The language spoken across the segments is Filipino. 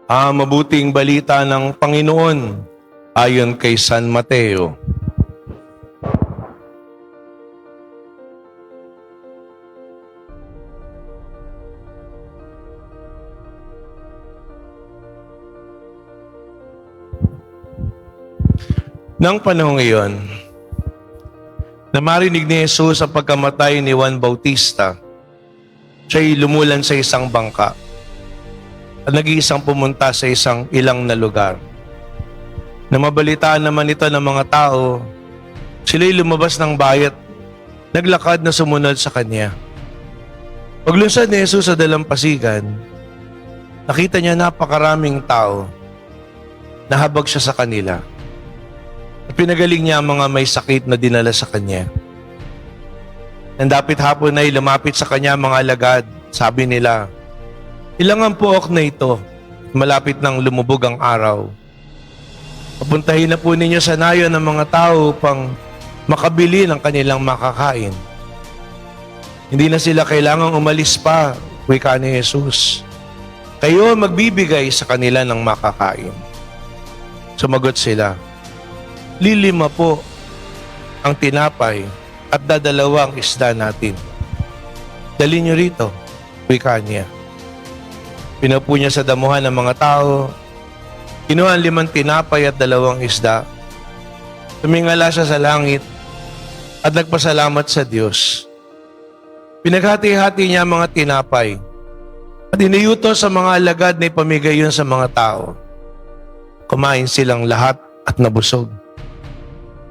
Mabuting balita ng Panginoon ayon kay San Mateo. Nang panahong iyon, na marinig ni Jesus ang pagkamatay ni Juan Bautista, siya'y lumulan sa isang bangka at nag-iisang pumunta sa isang ilang na lugar. Na mabalitaan naman ito ng mga tao, sila'y lumabas ng bayat, naglakad na sumunod sa kanya. Paglunsad ni Jesus sa dalampasigan, nakita niya napakaraming tao, nahabag siya sa kanila. At pinagaling niya ang mga may sakit na dinala sa kanya. Nang dapit hapon ay lumapit sa kanya mga alagad, sabi nila, "Ilang puok na ito, malapit nang lumubog ang araw. Papuntahin na po ninyo sa nayon ng mga tao upang makabili ng kanilang makakain." Hindi na sila kailangang umalis pa, wika ni Jesus. "Kayo magbibigay sa kanila ng makakain." Sumagot sila, "5 po ang tinapay at 2 isda natin. Dali niyo rito," wika niya. Pinupo niya sa damuhan ng mga tao, kinuha ang 5 tinapay at 2 isda. Tumingala siya sa langit at nagpasalamat sa Diyos. Pinaghati-hati niya ang mga tinapay at iniyutos sa mga alagad na ipamigay yun sa mga tao. Kumain silang lahat at nabusog.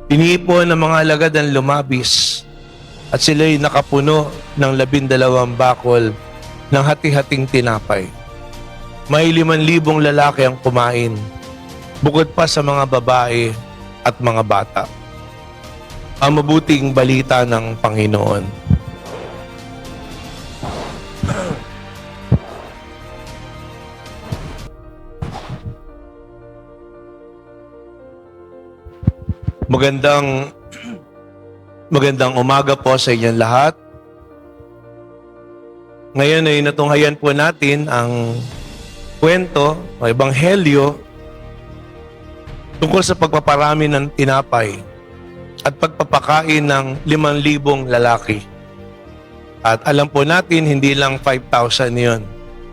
Tinipon ng mga alagad ang lumabis at sila'y nakapuno ng 12 bakol ng hati-hating tinapay. May 5,000 lalaki ang kumain, bukod pa sa mga babae at mga bata. Ang mabuting balita ng Panginoon. Magandang umaga po sa inyong lahat. Ngayon ay natunghayan po natin ang kwento o ebanghelyo tungkol sa pagpaparami ng tinapay at pagpapakain ng 5,000 lalaki. At alam po natin, hindi lang 5,000 yun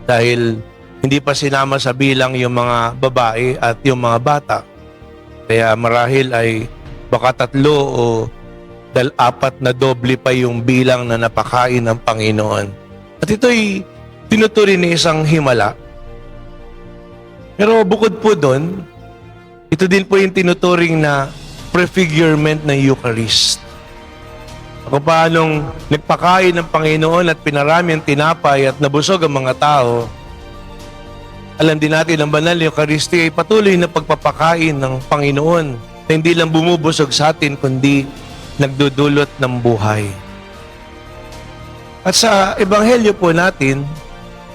dahil hindi pa sinama sa bilang yung mga babae at yung mga bata. Kaya marahil ay baka 3 o 4 na doble pa yung bilang na napakain ng Panginoon. At ito'y tinuturing ni isang himala. Pero bukod po doon, ito din po yung tinuturing na prefigurement ng Eucharist. Kung paanong nagpakain ng Panginoon at pinarami ang tinapay at nabusog ang mga tao, alam din natin ang banal na Eucharistia ay patuloy na pagpapakain ng Panginoon na hindi lang bumubusog sa atin kundi nagdudulot ng buhay. At sa ebanghelyo po natin,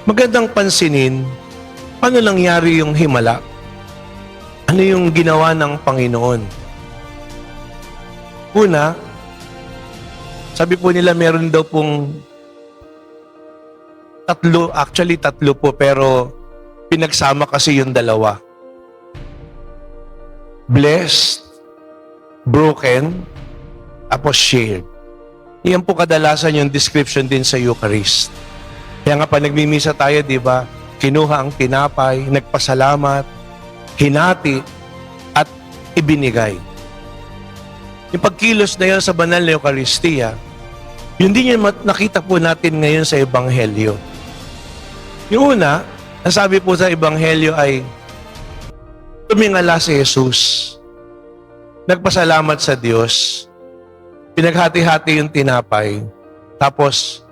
magandang pansinin paano nangyari yung himala? Ano yung ginawa ng Panginoon? Una, sabi po nila meron daw pong 3 po pero pinagsama kasi yung 2. Blessed, broken, tapos shared. Iyan po kadalasan yung description din sa Eucharist. Kaya nga pa nagmimisa tayo, di ba? Kinuha ang tinapay, nagpasalamat, hinati, at ibinigay. Yung pagkilos na yun sa banal na Eucharistia, yun din yung nakita po natin ngayon sa Ebanghelyo. Yung una, ang sabi po sa Ebanghelyo ay, tumingala si Jesus, nagpasalamat sa Diyos, pinaghati-hati yung tinapay, tapos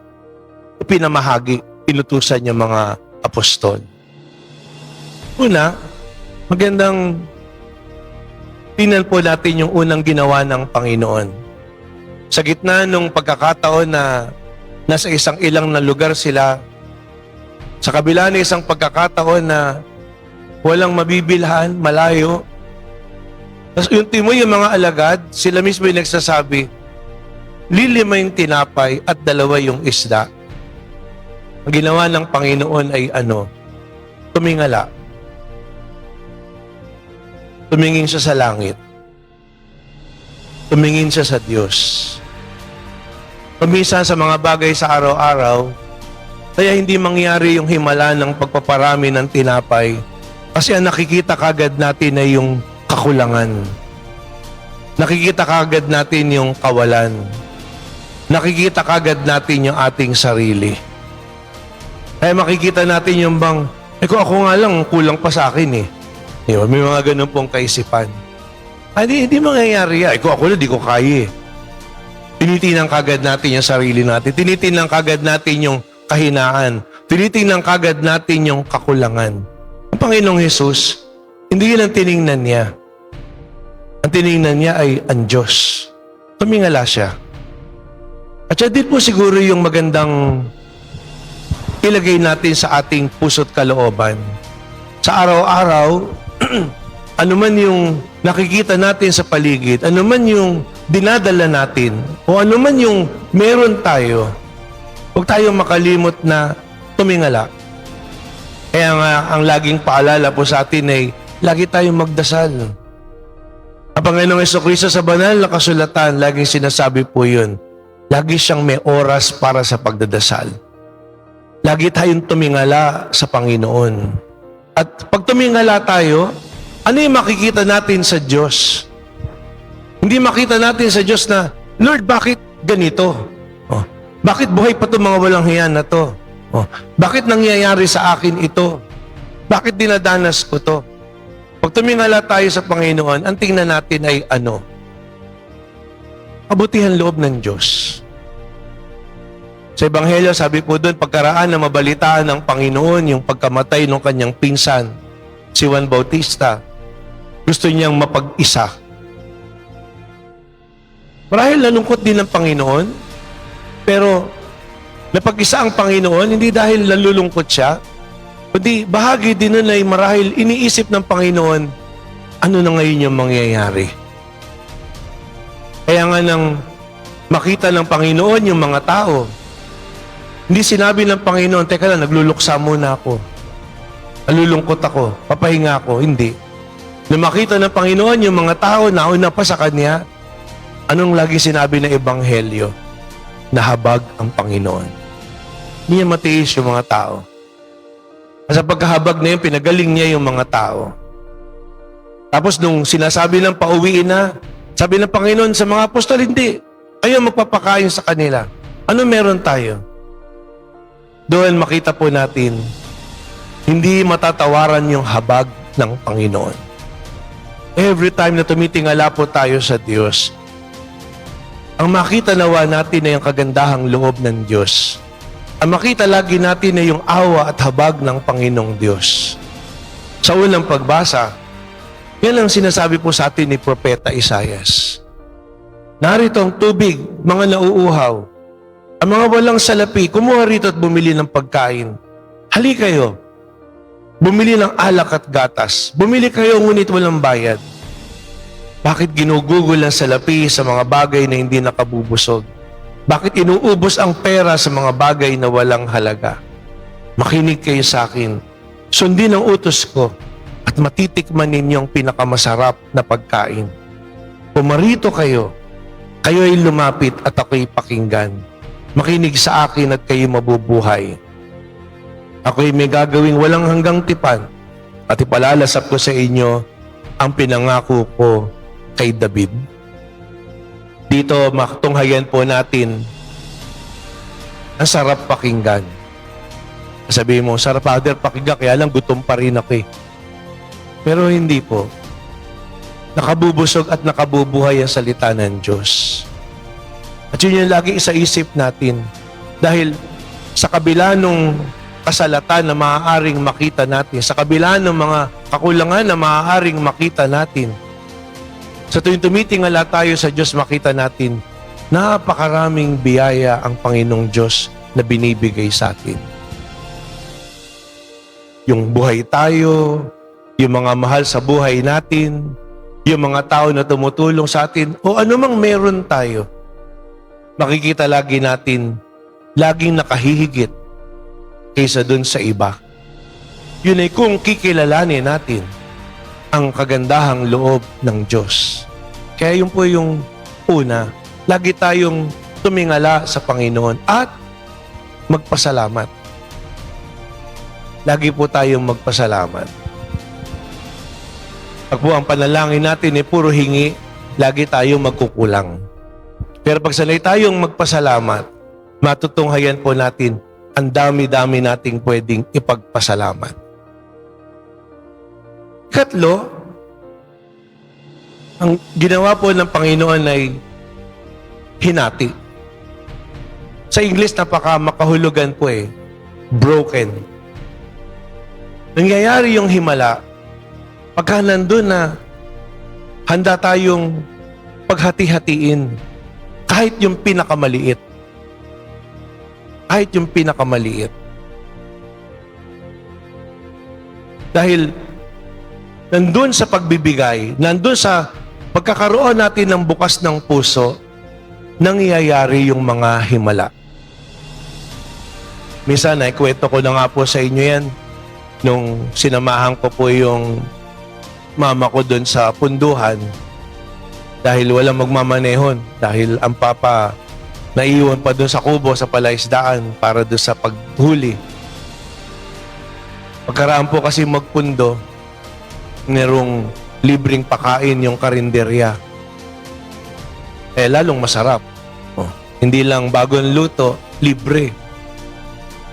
pinamahagi, inutusan niya mga apostol. Una, magandang tingnan po natin yung unang ginawa ng Panginoon. Sa gitna nung pagkakataon na nasa isang ilang na lugar sila, sa kabila ng isang pagkakataon na walang mabibilhan, malayo, tapos yung mga alagad, sila mismo yung nagsasabi, 5 yung tinapay at 2 yung isda. Ang ginawa ng Panginoon ay tumingala. tumingin siya sa langit. Tumingin siya sa Diyos. Kumisa sa mga bagay sa araw-araw, kaya hindi mangyari yung himala ng pagpaparami ng tinapay kasi ang nakikita kagad natin ay yung kakulangan. Nakikita kagad natin yung kawalan. Nakikita kagad natin yung ating sarili. Kaya makikita natin yung bang, kung ako nga lang, kulang pa sa akin eh. Diba? May mga ganun pong kaisipan. Hindi mangyayari yan. Kung ako na, di ko kaya eh. Tinitingnan kagad natin yung sarili natin. Tinitingnan kagad natin yung kahinaan. Tinitingnan kagad natin yung kakulangan. Ang Panginoong Hesus, hindi yun ang tiningnan niya. Ang tiningnan niya ay ang Diyos. Tumingala siya. At siya din po siguro yung magandang ilagay natin sa ating puso't kalooban. Sa araw-araw, ano man yung nakikita natin sa paligid, ano man yung dinadala natin, o ano man yung meron tayo, huwag tayong makalimot na tumingala. Kaya nga, ang laging paalala po sa atin ay, lagi tayong magdasal. Ang Panginoong Jesucristo sa banal na kasulatan, laging sinasabi po yun, lagi siyang may oras para sa pagdadasal. Lagi tayong tumingala sa Panginoon. At pag tumingala tayo, ano yung makikita natin sa Diyos? Hindi makita natin sa Diyos na, Lord, bakit ganito? Oh, bakit buhay pa itong mga walang hiyan na to? Oh, bakit nangyayari sa akin ito? Bakit dinadanas ko to? Pag tumingala tayo sa Panginoon, ang tingnan natin ay ano? Kabutihan loob ng Diyos. Sa Ebanghelyo, sabi po doon, pagkaraan na mabalitaan ng Panginoon yung pagkamatay ng kanyang pinsan, si Juan Bautista, gusto niyang mapag-isa. Marahil nalungkot din ng Panginoon, pero napag-isa ang Panginoon, hindi dahil nalulungkot siya, kundi bahagi din nun ay marahil iniisip ng Panginoon, ano na ngayon yung mangyayari. Kaya nga nang makita ng Panginoon yung mga tao, hindi sinabi ng Panginoon, teka lang, nagluluksa muna ako. Nalulungkot ako, papahinga ako. Hindi. Nung makita ng Panginoon yung mga tao, nauna pa sa Kanya, anong lagi sinabi ng Ebanghelyo? Nahabag ang Panginoon. Hindi niya matiis yung mga tao. Sa pagkahabag na yun, pinagaling niya yung mga tao. Tapos nung sinasabi ng pauwiin na, sabi ng Panginoon sa mga apostol, hindi. Kayo magpapakain sa kanila. Ano meron tayo? Doon makita po natin, hindi matatawaran yung habag ng Panginoon. Every time na tumitingala po tayo sa Diyos, ang makita nawa natin ay yung kagandahang loob ng Diyos. Ang makita lagi natin ay yung awa at habag ng Panginoong Diyos. Sa unang pagbasa, yan ang sinasabi po sa atin ni Propeta Isaias. Narito ang tubig, mga nauuhaw. Ang mga walang salapi, kumuha rito at bumili ng pagkain. Hali kayo. Bumili ng alak at gatas. Bumili kayo ngunit walang bayad. Bakit ginugugol ang salapi sa mga bagay na hindi nakabubusog? Bakit inuubos ang pera sa mga bagay na walang halaga? Makinig kayo sa akin. Sundin ang utos ko at matitikman ninyo ang pinakamasarap na pagkain. Pumarito kayo. Kayo ay lumapit at ako'y pakinggan. Makinig sa akin at kayo mabubuhay. Ako'y may gagawing walang hanggang tipan at ipalalasap ko sa inyo ang pinangako ko kay David. Dito matunghayan po natin ang sarap pakinggan. Sabihin mo, sarap Father pakinggan, kaya lang gutom pa rin ako eh. Pero hindi po. Nakabubusog at nakabubuhay ang salita ng Diyos. At yun yung lagi isaisip natin. Dahil sa kabila nung kasalatan na maaaring makita natin, sa kabila ng mga kakulangan na maaaring makita natin, sa tuwing tumitingala tayo sa Diyos, makita natin, napakaraming biyaya ang Panginoong Diyos na binibigay sa atin. Yung buhay tayo, yung mga mahal sa buhay natin, yung mga tao na tumutulong sa atin, o anumang meron tayo, makikita lagi natin, laging nakahihigit kaysa dun sa iba. Yun ay kung kikilalanin natin ang kagandahang loob ng Diyos. Kaya yun po yung una, lagi tayong tumingala sa Panginoon at magpasalamat. Lagi po tayong magpasalamat. Pag po ang panalangin natin ay puro hingi, lagi tayong magkukulang. Pero pag sanay tayong magpasalamat, matutunghayan po natin ang dami-dami nating pwedeng ipagpasalamat. Ikatlo, ang ginawa po ng Panginoon ay hinati. Sa English, makahulugan po broken. Nangyayari yung himala pagka nandun na handa tayong paghati-hatiin kahit yung pinakamaliit. Kahit yung pinakamaliit. Dahil nandun sa pagbibigay, nandun sa pagkakaroon natin ng bukas ng puso, nangyayari yung mga himala. Minsan, kwento ko na nga po sa inyo yan, nung sinamahan ko po yung mama ko doon sa punduhan, dahil walang magmamanehon, dahil ang papa naiwan pa doon sa kubo sa palaisdaan para doon sa paghuli. Pagkaraan po kasi magpundo, merong libreng pakain yung karinderya. Lalong masarap. Hindi lang bagong luto, libre.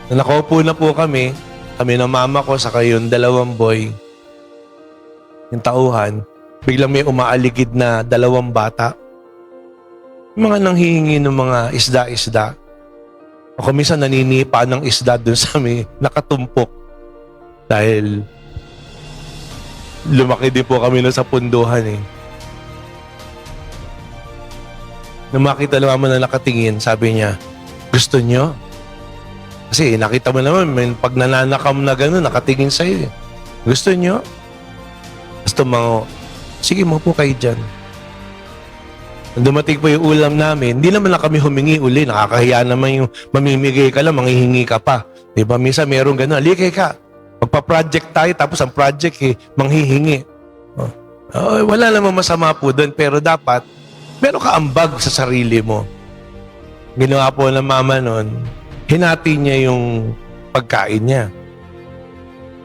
Nakaupo na po kami ng mama ko, saka yung dalawang boy, yung tauhan, biglang may umaaligid na dalawang bata. Mga nanghihingi ng mga isda-isda. Ako minsan naninipa ng isda dun sa may nakatumpok. Dahil lumaki din po kami na sa punduhan Nung makita ng mama na nakatingin, sabi niya, gusto niyo? Kasi nakita mo naman, pag nananakam na gano'n, nakatingin sa'yo Gusto niyo? Gusto mo, sige mo po kayo dyan. Dumating po yung ulam namin, hindi naman na kami humingi uli. Nakakahiya naman yung mamimigay ka lang, manghihingi ka pa. Diba? Minsan meron gano'n, alikay ka. Magpa-project tayo, tapos ang project manghihingi. Wala namang masama po doon, pero dapat meron ka ambag sa sarili mo. Ginawa po ng mama noon, hinati niya yung pagkain niya.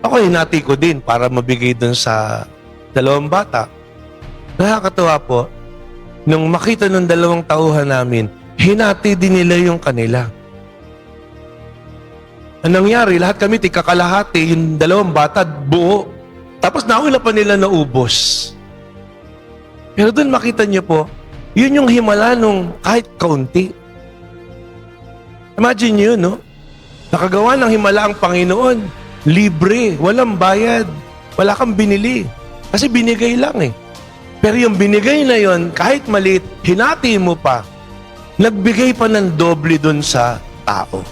Ako hinati ko din para mabigay doon sa dalawang bata. Nakakatuwa po, nung makita ng dalawang tauhan namin, hinati din nila yung kanila. Ang nangyari, lahat kami tikakalahati, yung dalawang bata buo. Tapos nauna pa nila naubos. Pero doon makita niyo po, yun yung himala nung kahit kaunti. Imagine niyo, no? Nakagawa ng himala ang Panginoon. Libre, walang bayad. Wala kang binili. Kasi binigay lang Pero yung binigay na yon, kahit maliit, hinati mo pa. Nagbigay pa ng doble dun sa tao.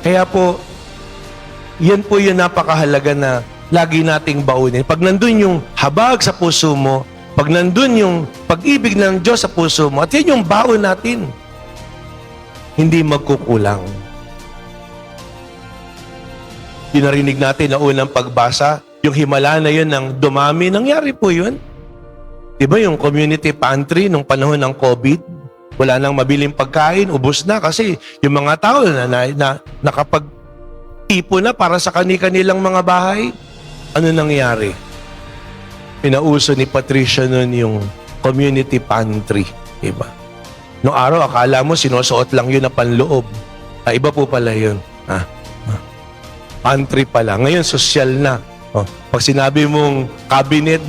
Kaya po, yan po yung napakahalaga na lagi nating baunin. Pag nandun yung habag sa puso mo, pag nandun yung pag-ibig ng Diyos sa puso mo, at yan yung baon natin, hindi magkukulang. Yung narinig natin na unang pagbasa, yung himala na yun ng dumami, nangyari po yun. Diba yung community pantry nung panahon ng COVID? Wala nang mabiling pagkain, ubos na kasi yung mga tao na nakapag-ipon na para sa kanilang mga bahay. Ano nangyari? Pinauso ni Patricia nun yung community pantry. Diba? Noong araw, akala mo sinusuot lang yun na panloob. Iba po pala yun. Pantry pala. Ngayon, social na. Pag sinabi mong cabinet,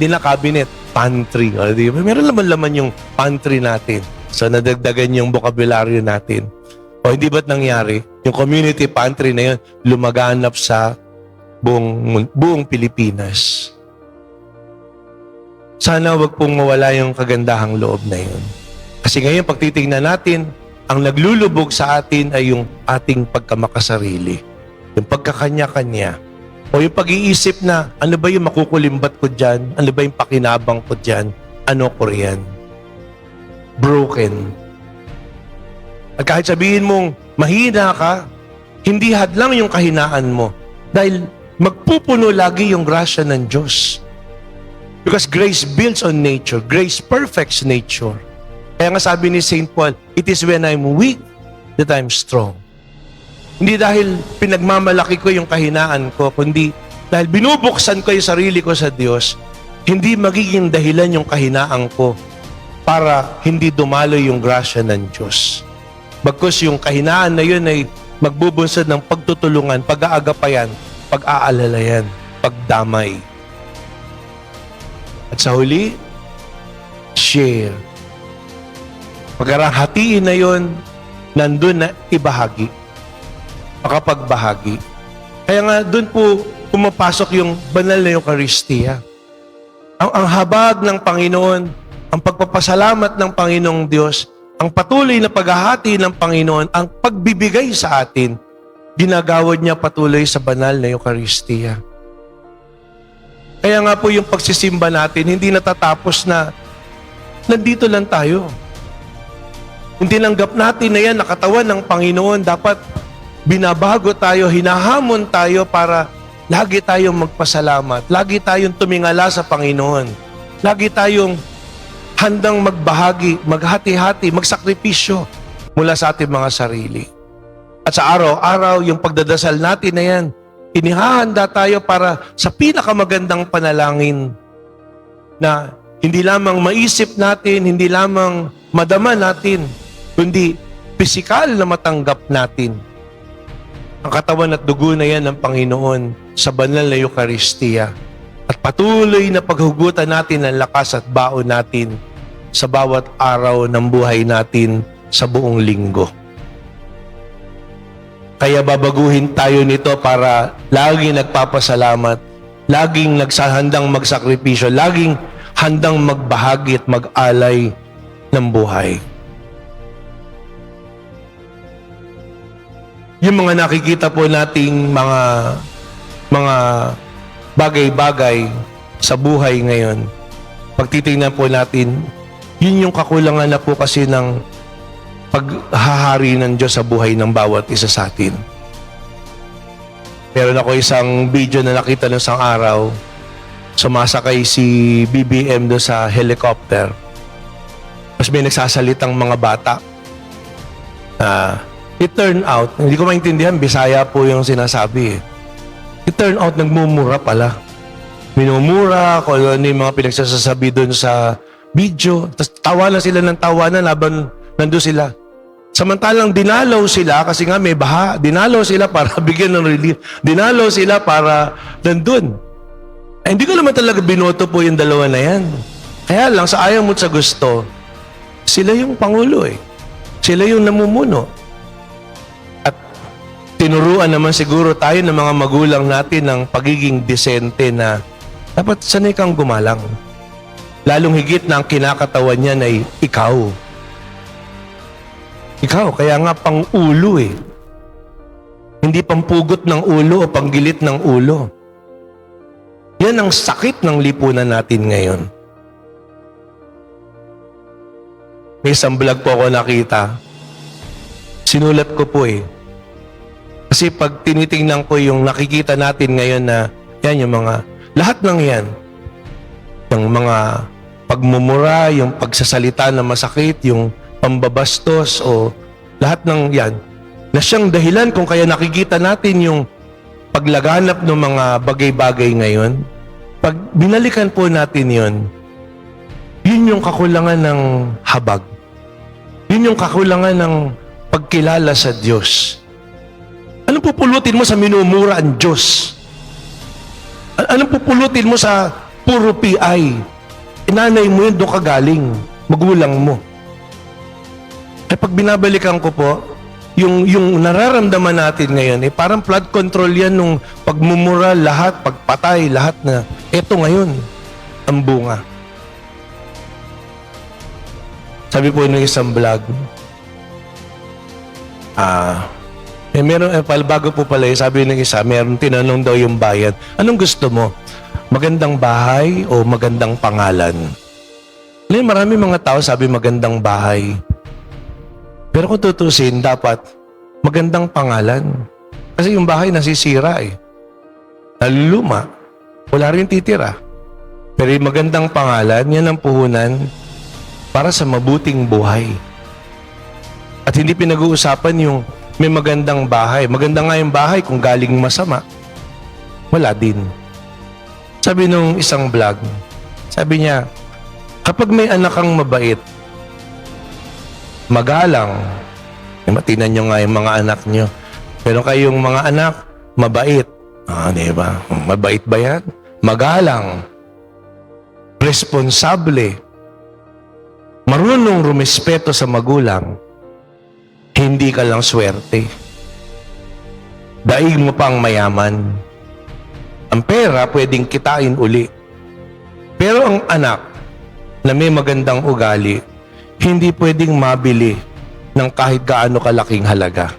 pantry. Diba? Meron laman yung pantry natin. So, nadagdagan yung bokabularyo natin. Hindi ba't nangyari? Yung community pantry na yun, lumaganap sa buong Pilipinas. Sana wag pong mawala yung kagandahang loob na yun. Kasi ngayon, pag titingnan natin, ang naglulubog sa atin ay yung ating pagkamakasarili. Yung pagkakanya-kanya. O yung pag-iisip na, ano ba yung makukulimbat ko dyan? Ano ba yung pakinabang ko dyan? Ano ko riyan? Broken. At kahit sabihin mong mahina ka, hindi hadlang yung kahinaan mo. Dahil magpupuno lagi yung grasya ng Diyos. Because grace builds on nature. Grace perfects nature. Kaya nga sabi ni St. Paul, it is when I'm weak that I'm strong. Hindi dahil pinagmamalaki ko yung kahinaan ko, kundi dahil binubuksan ko yung sarili ko sa Diyos, hindi magiging dahilan yung kahinaan ko para hindi dumaloy yung grasya ng Diyos. Bagkus yung kahinaan na yun ay magbubunsod ng pagtutulungan, pag-aagapayan, pag-aalalayan, pagdamay. At sa huli, share. Pagkarahatiin na yun, nandun na ibahagi. Makapagbahagi. Kaya nga doon po pumapasok yung banal na Eucharistia. Ang habag ng Panginoon, ang pagpapasalamat ng Panginoong Diyos, ang patuloy na paghahati ng Panginoon, ang pagbibigay sa atin, ginagawad niya patuloy sa banal na Eucharistia. Kaya nga po yung pagsisimba natin, hindi natatapos na nandito lang tayo. Hindi tinanggap natin na yan, nakatawan ng Panginoon, dapat binabago tayo, hinahamon tayo para lagi tayong magpasalamat, lagi tayong tumingala sa Panginoon, lagi tayong handang magbahagi, maghati-hati, magsakripisyo mula sa ating mga sarili. At sa araw-araw, yung pagdadasal natin na yan, inihahanda tayo para sa pinakamagandang panalangin na hindi lamang maisip natin, hindi lamang madama natin, kundi pisikal na matanggap natin. Ang katawan at dugo na yan ng Panginoon sa banal na Eucharistia. At patuloy na paghugutan natin ang lakas at baon natin sa bawat araw ng buhay natin sa buong linggo. Kaya babaguhin tayo nito para laging nagpapasalamat, laging nagsahandang magsakripisyo, laging handang magbahagi at mag-alay ng buhay. Yung mga nakikita po nating mga bagay-bagay sa buhay ngayon, pag titingnan po natin, yun yung kakulangan na po kasi ng paghahari ng Diyos sa buhay ng bawat isa sa atin. Meron ako isang video na nakita ng isang araw, sumasakay si BBM doon sa helicopter. Tapos may nagsasalitang mga bata. It turned out, hindi ko maintindihan, Bisaya po yung sinasabi. It turned out, nagmumura pala. Minumura, kung ano yung mga pinagsasabi doon sa video. Tapos tawanan sila ng tawanan laban nandun sila. Samantalang dinalaw sila, kasi nga may baha, dinalaw sila para bigyan ng relief. Dinalaw sila para nandun. Hindi ko naman talaga binoto po yung dalawa na yan. Kaya lang, sa ayaw mo sa gusto, sila yung Pangulo eh. Sila yung namumuno. At tinuruan naman siguro tayo ng mga magulang natin ng pagiging disente na dapat sanay kang gumalang. Lalong higit na ang kinakatawan niyan ay ikaw. Ikaw, kaya nga pang-ulo eh. Hindi pampugot ng ulo o panggilit ng ulo. Yan ang sakit ng lipunan natin ngayon. May isang vlog po ako nakita. Sinulat ko po eh. Kasi pag tinitingnan ko yung nakikita natin ngayon na yan yung mga, lahat ng yan, yung mga pagmumura, yung pagsasalita na masakit, yung pambabastos o lahat ng yan, na siyang dahilan kung kaya nakikita natin yung paglaganap ng mga bagay-bagay ngayon. Pag binalikan po natin yun yung kakulangan ng habag. Yun yung kakulangan ng pagkilala sa Diyos. Anong pupulutin mo sa minumura ang Diyos? Anong pupulutin mo sa puro PI? Inanay mo yun, doon ka galing. Magulang mo. Ay pag binabalikan ko po, yung nararamdaman natin ngayon, eh parang flood control yan nung pagmumura lahat, pagpatay, lahat na. Eto ngayon, ang bunga. Sabi po ng isang vlog, bago po pala, sabi ng isa, meron tinanong daw yung bayan, anong gusto mo? Magandang bahay o magandang pangalan? Marami mga tao sabi magandang bahay. Pero kung tutusin, dapat magandang pangalan. Kasi yung bahay nasisira eh. naluluma, wala rin titira. Pero yung magandang pangalan, yan ang puhunan para sa mabuting buhay. At hindi pinag-uusapan yung may magandang bahay. Maganda nga yung bahay kung galing masama. Wala din. Sabi nung isang vlog, sabi niya, kapag may anak kang mabait, magalang, matinan nyo nga yung mga anak nyo. Pero kayong mga anak, mabait. Diba? Mabait ba yan? Magalang, responsable, marunong rumespeto sa magulang, hindi ka lang swerte. Daig mo pang mayaman. Ang pera pwedeng kitain uli. Pero ang anak na may magandang ugali, hindi pwedeng mabili ng kahit gaano kalaking halaga.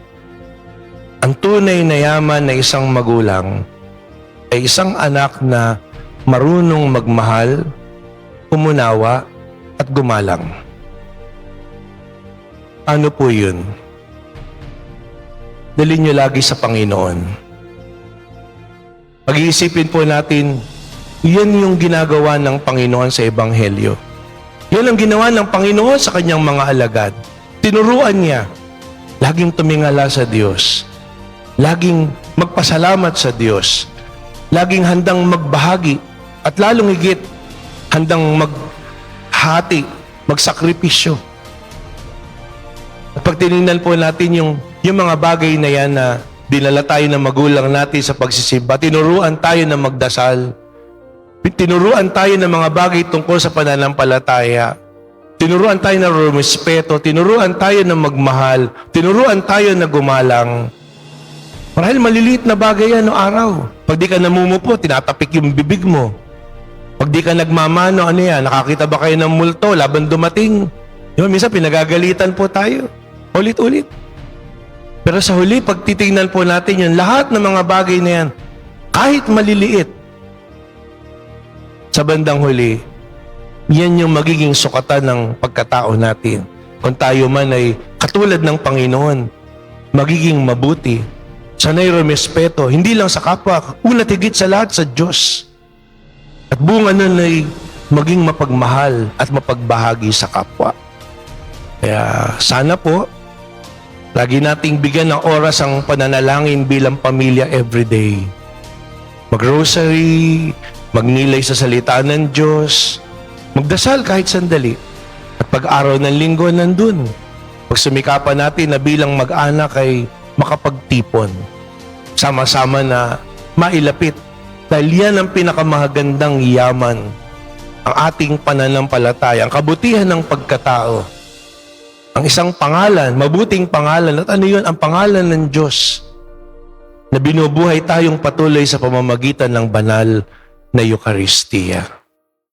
Ang tunay na yaman na isang magulang ay isang anak na marunong magmahal, umunawa, at gumalang. Ano po yun? Dalhin nyo lagi sa Panginoon. Pag-iisipin po natin, yan yung ginagawa ng Panginoon sa Ebanghelyo. Yan ang ginawa ng Panginoon sa kanyang mga alagad. Tinuruan niya, laging tumingala sa Diyos. Laging magpasalamat sa Diyos. Laging handang magbahagi. At lalong higit, handang maghati, magsakripisyo. At pag tinignan po natin yung mga bagay na yan na dinala tayo ng magulang natin sa pagsisimba, tinuruan tayo na magdasal. Tinuruan tayo ng mga bagay tungkol sa pananampalataya. Tinuruan tayo na rumespeto. Tinuruan tayo na magmahal. Tinuruan tayo na gumalang. Marahil maliliit na bagay yan no araw. Pag di ka namumupo, tinatapik yung bibig mo. Pag di ka nagmamano, ano yan? Nakakita ba kayo ng multo laban dumating? Yun, minsan pinagagalitan po tayo. Ulit-ulit. Pero sa huli, pag titingnan po natin yun, lahat ng mga bagay na yan, kahit maliliit, sa bandang huli, yan yung magiging sukatan ng pagkatao natin. Kung tayo man ay katulad ng Panginoon, magiging mabuti, sanay rumespeto, hindi lang sa kapwa, una tigit sa lahat sa Diyos. At bunga nun ay maging mapagmahal at mapagbahagi sa kapwa. Kaya sana po, lagi nating bigyan ng oras ang pananalangin bilang pamilya everyday. Mag-rosary, magnilay sa salita ng Diyos, magdasal kahit sandali. At pag-araw ng linggo nandun. Pagsumikapan natin na bilang mag-anak ay makapagtipon. Sama-sama na mailapit. Dahil yan ang pinakamahagandang yaman. Ang ating pananampalataya, ang kabutihan ng pagkatao. Ang isang pangalan, mabuting pangalan. At ano yun? Ang pangalan ng Diyos na binubuhay tayong patuloy sa pamamagitan ng banal na Eucharistia.